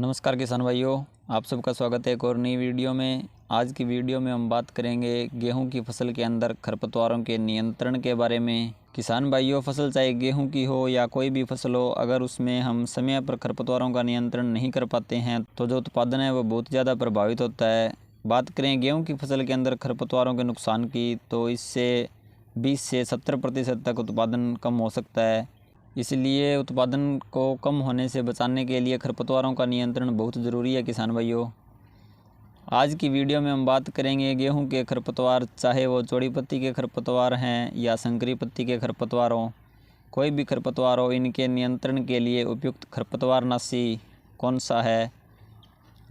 नमस्कार किसान भाइयों, आप सबका स्वागत है एक और नई वीडियो में। आज की वीडियो में हम बात करेंगे गेहूं की फसल के अंदर खरपतवारों के नियंत्रण के बारे में। किसान भाइयों, फसल चाहे गेहूं की हो या कोई भी फसल हो, अगर उसमें हम समय पर खरपतवारों का नियंत्रण नहीं कर पाते हैं तो जो उत्पादन है वो बहुत ज़्यादा प्रभावित होता है। बात करें गेहूँ की फसल के अंदर खरपतवारों के नुकसान की, तो इससे 20 से 70% तक उत्पादन कम हो सकता है। इसलिए उत्पादन को कम होने से बचाने के लिए खरपतवारों का नियंत्रण बहुत ज़रूरी है किसान भाइयों। आज की वीडियो में हम बात करेंगे गेहूं के खरपतवार, चाहे वो चौड़ी पत्ती के खरपतवार हैं या संकरी पत्ती के खरपतवार हों, कोई भी खरपतवार हो, इनके नियंत्रण के लिए उपयुक्त खरपतवारनाशी कौन सा है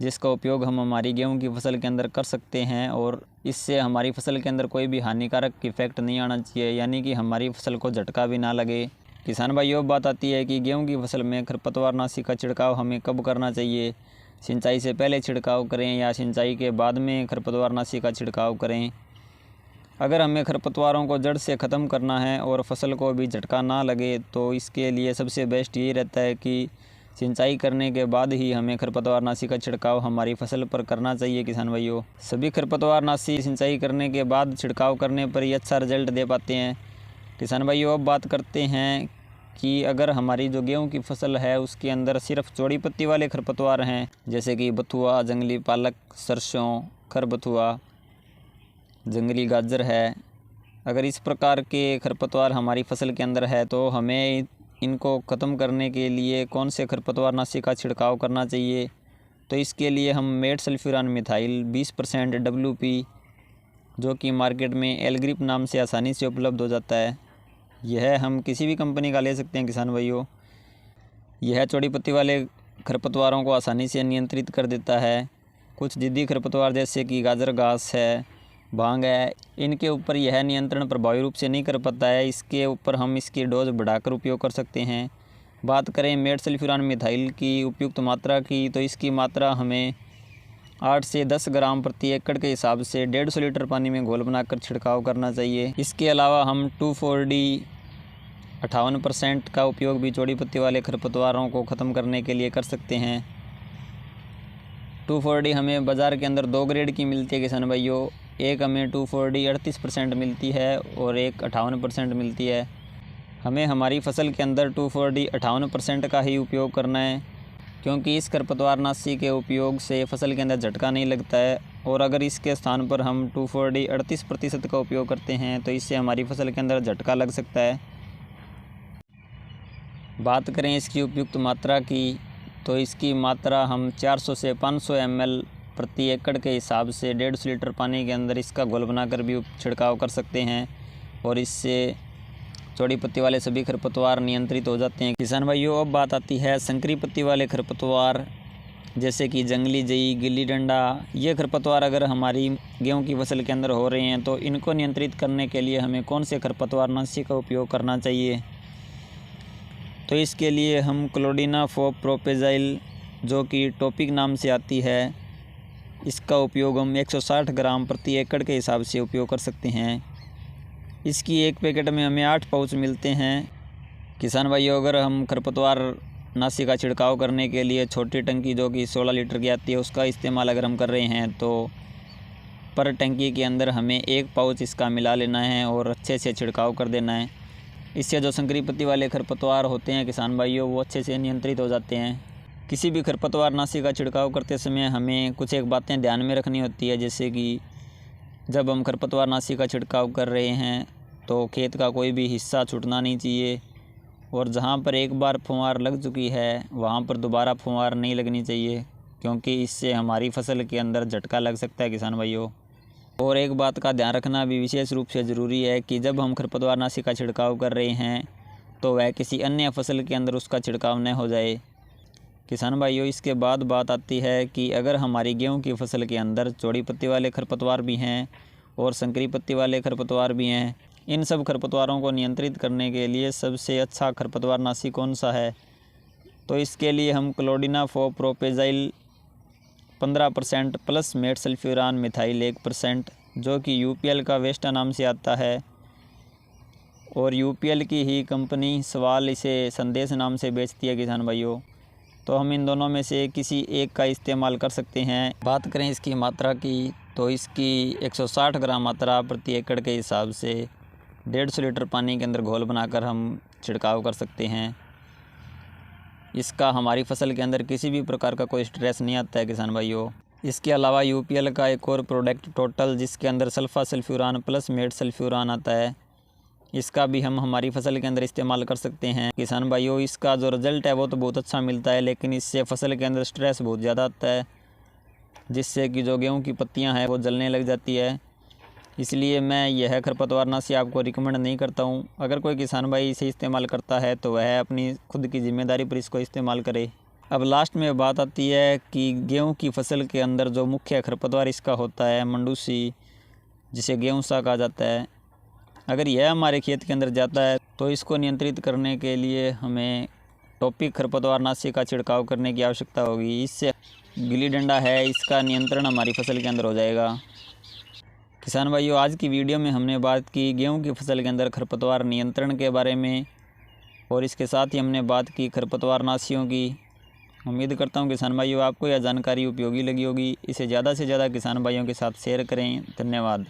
जिसका उपयोग हम हमारी गेहूं की फसल के अंदर कर सकते हैं और इससे हमारी फसल के अंदर कोई भी हानिकारक इफेक्ट नहीं आना चाहिए, यानी कि हमारी फसल को झटका भी ना लगे। किसान भाइयों, बात आती है कि गेहूं की फसल में खरपतवारनाशी का छिड़काव हमें कब करना चाहिए। सिंचाई से पहले छिड़काव करें या सिंचाई के बाद में खरपतवारनाशी का छिड़काव करें। अगर हमें खरपतवारों को जड़ से ख़त्म करना है और फसल को भी झटका ना लगे तो इसके लिए सबसे बेस्ट ये रहता है कि सिंचाई करने के बाद ही हमें खरपतवारनाशी का छिड़काव हमारी फसल पर करना चाहिए। किसान भाइयों, सभी खरपतवारनाशी सिंचाई करने के बाद छिड़काव करने पर ही अच्छा रिजल्ट दे पाते हैं। किसान भाइयों, अब बात करते हैं कि अगर हमारी जो गेहूं की फसल है उसके अंदर सिर्फ चौड़ी पत्ती वाले खरपतवार हैं, जैसे कि बथुआ, जंगली पालक, सरसों, खरबथुआ, जंगली गाजर है, अगर इस प्रकार के खरपतवार हमारी फसल के अंदर है तो हमें इनको ख़त्म करने के लिए कौन से खरपतवारनाशी का छिड़काव करना चाहिए। तो इसके लिए हम मेट सल्फ्यूरान मिथाइल 20% WP, जो कि मार्केट में एलग्रिप नाम से आसानी से उपलब्ध हो जाता है, यह हम किसी भी कंपनी का ले सकते हैं। किसान भाइयों, यह चौड़ी पत्ती वाले खरपतवारों को आसानी से नियंत्रित कर देता है। कुछ जिद्दी खरपतवार जैसे कि गाजर घास है, भांग है, इनके ऊपर यह नियंत्रण प्रभावी रूप से नहीं कर पाता है। इसके ऊपर हम इसकी डोज बढ़ाकर उपयोग कर सकते हैं। बात करें मेट सल्फ्यूरान मिथाइल की उपयुक्त मात्रा की, तो इसकी मात्रा हमें 8 से 10 ग्राम प्रति एकड़ के हिसाब से 150 लीटर पानी में घोल बनाकर छिड़काव करना चाहिए। इसके अलावा हम 2,4-D 58% का उपयोग भी चौड़ी पत्ती वाले खरपतवारों को ख़त्म करने के लिए कर सकते हैं। 2,4-D हमें बाज़ार के अंदर 2 ग्रेड की मिलती है किसान भाइयों। एक हमें 2,4-D 38% मिलती है और एक 58% मिलती है। हमें हमारी फसल के अंदर 2,4-D 58% का ही उपयोग करना है, क्योंकि इस खरपतवारनाशी के उपयोग से फसल के अंदर झटका नहीं लगता है। और अगर इसके स्थान पर हम 2,4-D 38% का उपयोग करते हैं तो इससे हमारी फसल के अंदर झटका लग सकता है। बात करें इसकी उपयुक्त मात्रा की, तो इसकी मात्रा हम 400 से 500 ml प्रति एकड़ के हिसाब से 150 लीटर पानी के अंदर इसका घोल बनाकर भी छिड़काव कर सकते हैं और इससे चौड़ी पत्ती वाले सभी खरपतवार नियंत्रित हो जाते हैं। किसान भाइयों, अब बात आती है संकरी पत्ती वाले खरपतवार, जैसे कि जंगली जई, गिल्ली डंडा। ये खरपतवार अगर हमारी गेहूं की फसल के अंदर हो रहे हैं तो इनको नियंत्रित करने के लिए हमें कौन से खरपतवारनाशी का उपयोग करना चाहिए। तो इसके लिए हम क्लोडिनाफॉप प्रोपेजाइल, जो कि टॉपिक नाम से आती है, इसका उपयोग हम 160 ग्राम प्रति एकड़ के हिसाब से उपयोग कर सकते हैं। इसकी एक पैकेट में हमें 8 पाउच मिलते हैं। किसान भाइयों, अगर हम खरपतवार नाशी का छिड़काव करने के लिए छोटी टंकी, जो कि 16 लीटर की आती है, उसका इस्तेमाल अगर हम कर रहे हैं तो पर टंकी के अंदर हमें 1 पाउच इसका मिला लेना है और अच्छे से छिड़काव कर देना है। इससे जो संकरी पत्ती वाले खरपतवार होते हैं किसान भाइयों, वो अच्छे से नियंत्रित हो जाते हैं। किसी भी खरपतवारनाशी का छिड़काव करते समय हमें कुछ एक बातें ध्यान में रखनी होती है, जैसे कि जब हम खरपतवारनाशी का छिड़काव कर रहे हैं तो खेत का कोई भी हिस्सा छूटना नहीं चाहिए और जहां पर एक बार फुहार लग चुकी है वहां पर दोबारा फुहार नहीं लगनी चाहिए, क्योंकि इससे हमारी फसल के अंदर झटका लग सकता है किसान भाइयों। और एक बात का ध्यान रखना भी विशेष रूप से ज़रूरी है कि जब हम खरपतवारनाशी का छिड़काव कर रहे हैं तो वह किसी अन्य फसल के अंदर उसका छिड़काव न हो जाए। किसान भाइयों, इसके बाद बात आती है कि अगर हमारी गेहूं की फसल के अंदर चौड़ी पत्ती वाले खरपतवार भी हैं और संकरी पत्ती वाले खरपतवार भी हैं, इन सब खरपतवारों को नियंत्रित करने के लिए सबसे अच्छा खरपतवारनाशी कौन सा है। तो इसके लिए हम क्लोडिनाफॉप प्रोपेजाइल 15% प्लस मेट सल्फ्यूरान मिथाइल 1%, जो कि UPL का वेस्टा नाम से आता है और UPL की ही कंपनी सवाल इसे संदेश नाम से बेचती है किसान भाइयों। तो हम इन दोनों में से किसी एक का इस्तेमाल कर सकते हैं। बात करें इसकी मात्रा की, तो इसकी 160 ग्राम मात्रा प्रति एकड़ के हिसाब से 150 लीटर पानी के अंदर घोल बनाकर हम छिड़काव कर सकते हैं। इसका हमारी फसल के अंदर किसी भी प्रकार का कोई स्ट्रेस नहीं आता है किसान भाइयों। इसके अलावा यूपीएल का एक और प्रोडक्ट टोटल, जिसके अंदर सल्फा सल्फ्यूरान प्लस मेड सल्फ्यूरान आता है, इसका भी हम हमारी फसल के अंदर इस्तेमाल कर सकते हैं। किसान भाइयों, इसका जो रिज़ल्ट है वो तो बहुत अच्छा मिलता है, लेकिन इससे फसल के अंदर स्ट्रेस बहुत ज़्यादा आता है, जिससे कि जो गेहूं की पत्तियां हैं वो जलने लग जाती है। इसलिए मैं यह खरपतवारनाशी आपको रिकमेंड नहीं करता हूं। अगर कोई किसान भाई इसे इस्तेमाल करता है तो वह अपनी खुद की जिम्मेदारी पर इसको इस्तेमाल करे। अब लास्ट में बात आती है कि गेहूँ की फसल के अंदर जो मुख्य खरपतवार इसका होता है मंडूसी, जिसे गेहूँ सा कहा जाता है। अगर यह हमारे खेत के अंदर जाता है तो इसको नियंत्रित करने के लिए हमें टॉपिक खरपतवारनाशी का छिड़काव करने की आवश्यकता होगी। इससे गिल्ली डंडा है, इसका नियंत्रण हमारी फसल के अंदर हो जाएगा। किसान भाइयों, आज की वीडियो में हमने बात की गेहूं की फसल के अंदर खरपतवार नियंत्रण के बारे में, और इसके साथ ही हमने बात की खरपतवारनाशियों की। उम्मीद करता हूं किसान भाइयों आपको यह जानकारी उपयोगी लगी होगी। इसे ज़्यादा से ज़्यादा किसान भाइयों के साथ शेयर करें। धन्यवाद।